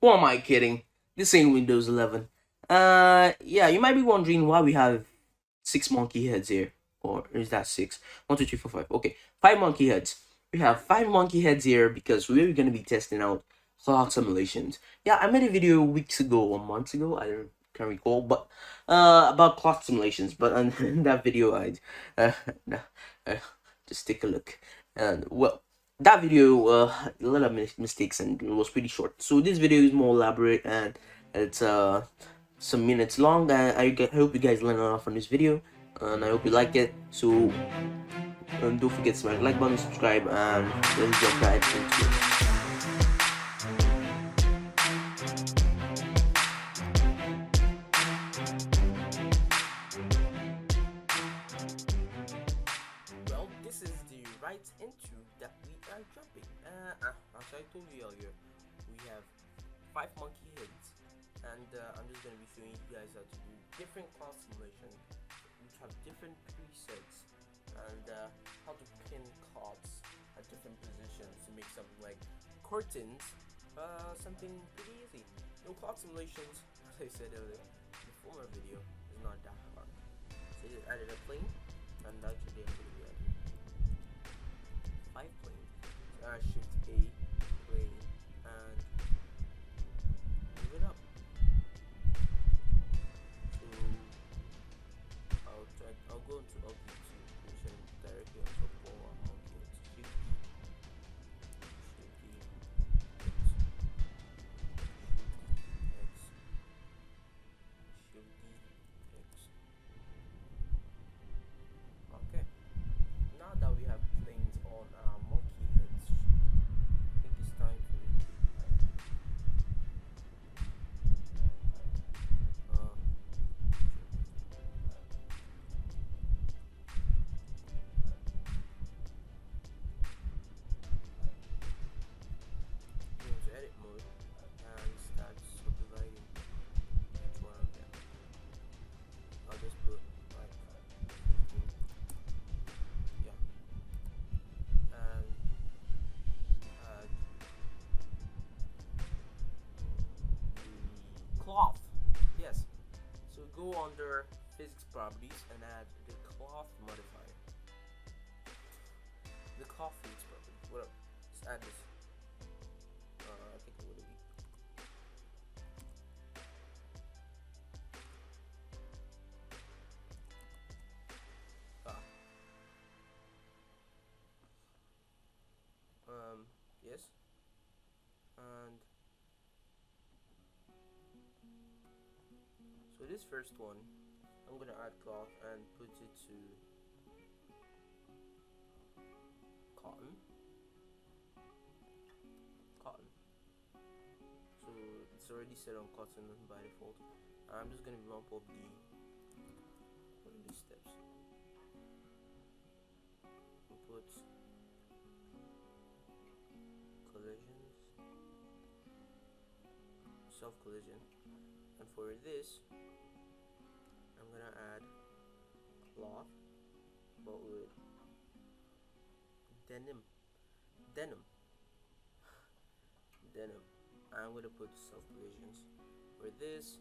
Who am I kidding? This ain't Windows 11. Yeah, you might be wondering why we have six monkey heads here. Or is that six? One, two, three, four, five. Okay, five monkey heads. We have five monkey heads here because we're gonna be testing out cloud simulations. Yeah, I made a video weeks ago or months ago. I don't can recall, but about cloud simulations. But in that video, I uh, uh, just take a look. And well, that video a lot of mistakes and it was pretty short. So this video is more elaborate and it's some minutes long. I hope you guys learn a lot from this video, and I hope you like it. So don't forget to smash the like button, subscribe, and let's jump right into it. Well, this is the right intro that we are jumping. As I told you earlier, we have five monkey heads, and I'm just gonna be showing you guys how to do different class simulations, which have different presets, and how to pin cards at different positions to make something like curtains, something pretty easy. No cloud simulations, as I said earlier, the former video is not that hard. So I just added a plane, and actually I'm gonna be adding five planes. So I shift A, plane, and move it up. So I'll go into object to position directly on top of our monkey. Shift Shift D, X, Shift D, X. Okay. Now that we have planes on our monkey heads, I think it's time to uh, go into edit mode and start subdividing each one of them. I'll just put like 15, yeah, and add the cloth. Yes. So go under physics properties and add the cloth modifier. The cloth physics property. What up? Let's add this. I think it would be. Ah. Yes. And so this first one, I'm gonna add cloth and put it to cotton. Cotton. So it's already set on cotton by default. I'm just gonna bump up the what are these steps? Input collisions, self collision, and for this I'm gonna add cloth but with denim denim denim. I'm gonna put self collisions for this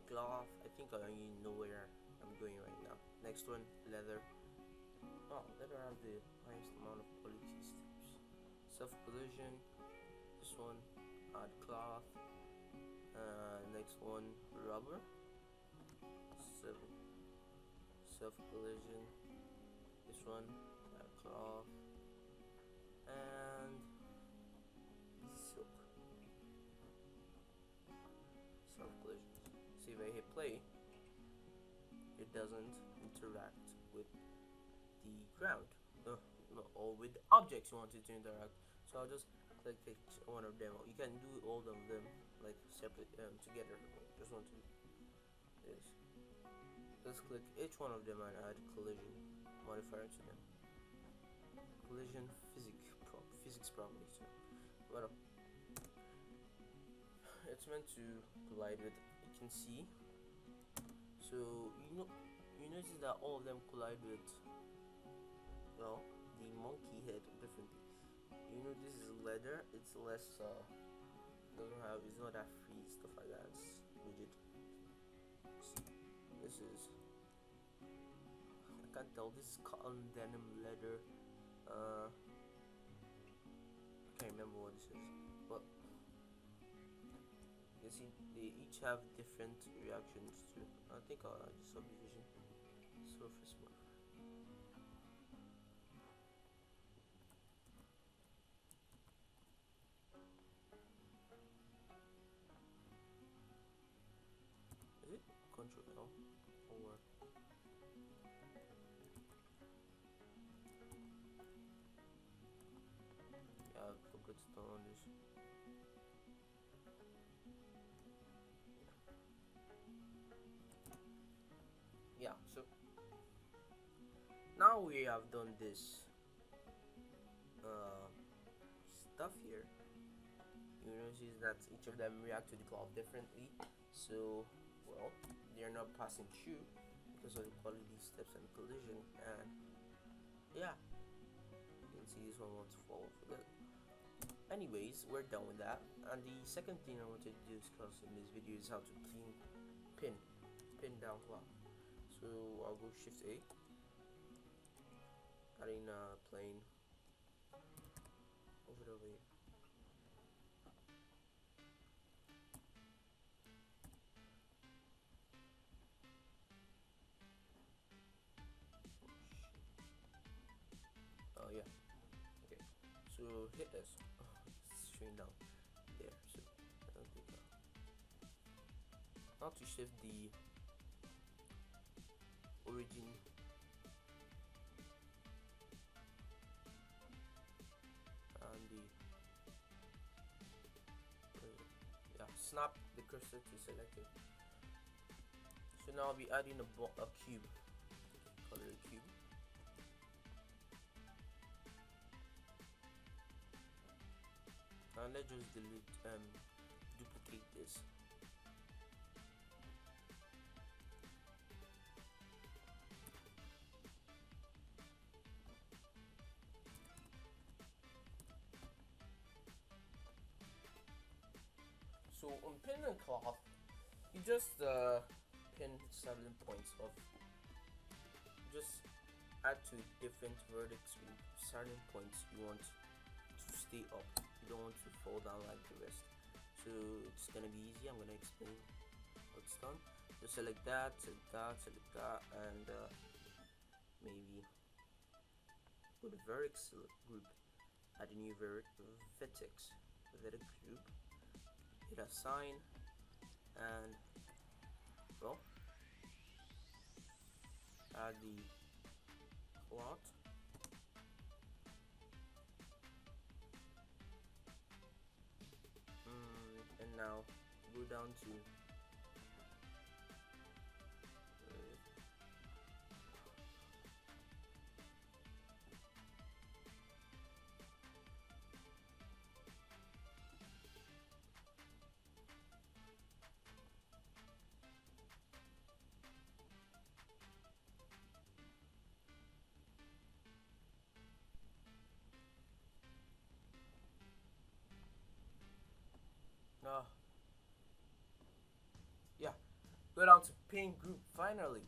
cloth. I think I know where I'm going right now. Next one, leather. Oh, leather have the highest amount of quality steps. Self collision, this one, add cloth. Next one, rubber. 7, self collision, this one, add cloth, and silk. Self collisions. See, if I hit play, it doesn't interact with the ground, or with the objects you want it to interact. So I'll just click each one of them. You can do all of them like separate together. Just want to do this. Let's click each one of them and add collision modifier to them. Collision physics property. So, well, it's meant to collide with. You can see. So you notice that all of them collide with, well, the monkey head differently. You know, this is leather. It's less doesn't have, it's not that free, stuff like that. It's rigid. This is, I can't tell, this is cotton, denim, leather. I can't remember what this is, but you see they each have different reactions to, I think I'll add the subdivision surface mark. Is it Control L or yeah, I forgot to turn on this. Yeah, so now we have done this stuff here. You notice that each of them react to the cloth differently, so well, they're not passing through because of the quality steps and collision. And yeah, you can see this one wants to fall for that. Anyways, we're done with that, and the second thing I wanted to discuss in this video is how to pin down cloth. So I'll go Shift A, adding a plane over the way. Oh yeah, okay. So hit S. Oh, it's showing down there. So I don't think now to shift the origin and the yeah, snap the cursor to select it. So now I'll be adding a cube. Color a cube. And let's just duplicate this. So on pin and cloth, you just pin certain points of, just add to different vertex with certain points you want to stay up. You don't want to fall down like the rest. So it's gonna be easy. I'm gonna explain what's done. Just select that, select that, and maybe go to vertex group, add a new vertex group, hit assign, and well, add the cloth. And now go down to yeah, go down to pin group finally,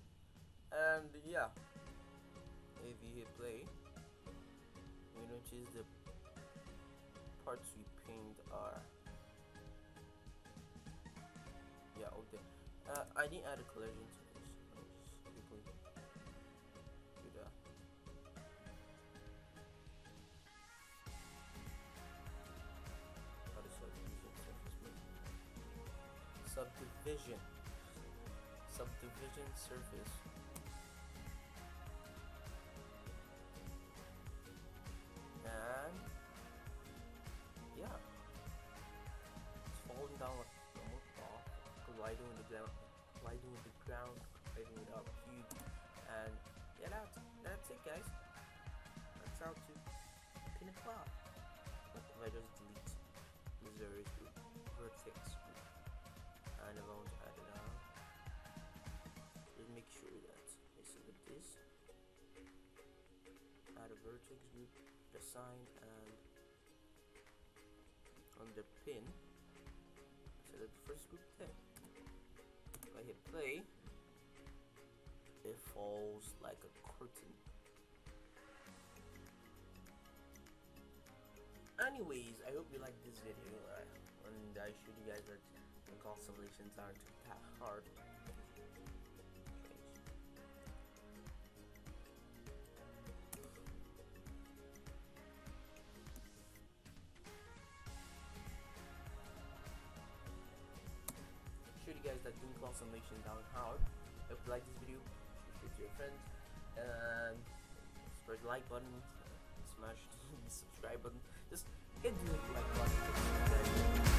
and yeah, if you hit play, you notice the parts we pinned are okay. I didn't add a collision to this. I'll just quickly do that. How does subdivision surface. And yeah, it's falling down like normal cloth, colliding with the ground, colliding with our cube, and yeah, that's it, guys. That's how to pin a cloth. If I just delete this vertex group, and I want to add it on, just make sure that I select this, add a vertex group, assign, and on the pin first group 10. If I hit play, it falls like a curtain. Anyways, I hope you liked this video, and I showed you guys that the constellations aren't that hard. Showed you guys that doing constellations aren't hard. Hope you like this video. Share it to your friends, and spread the like button. Smash the subscribe button. Just hit the like button.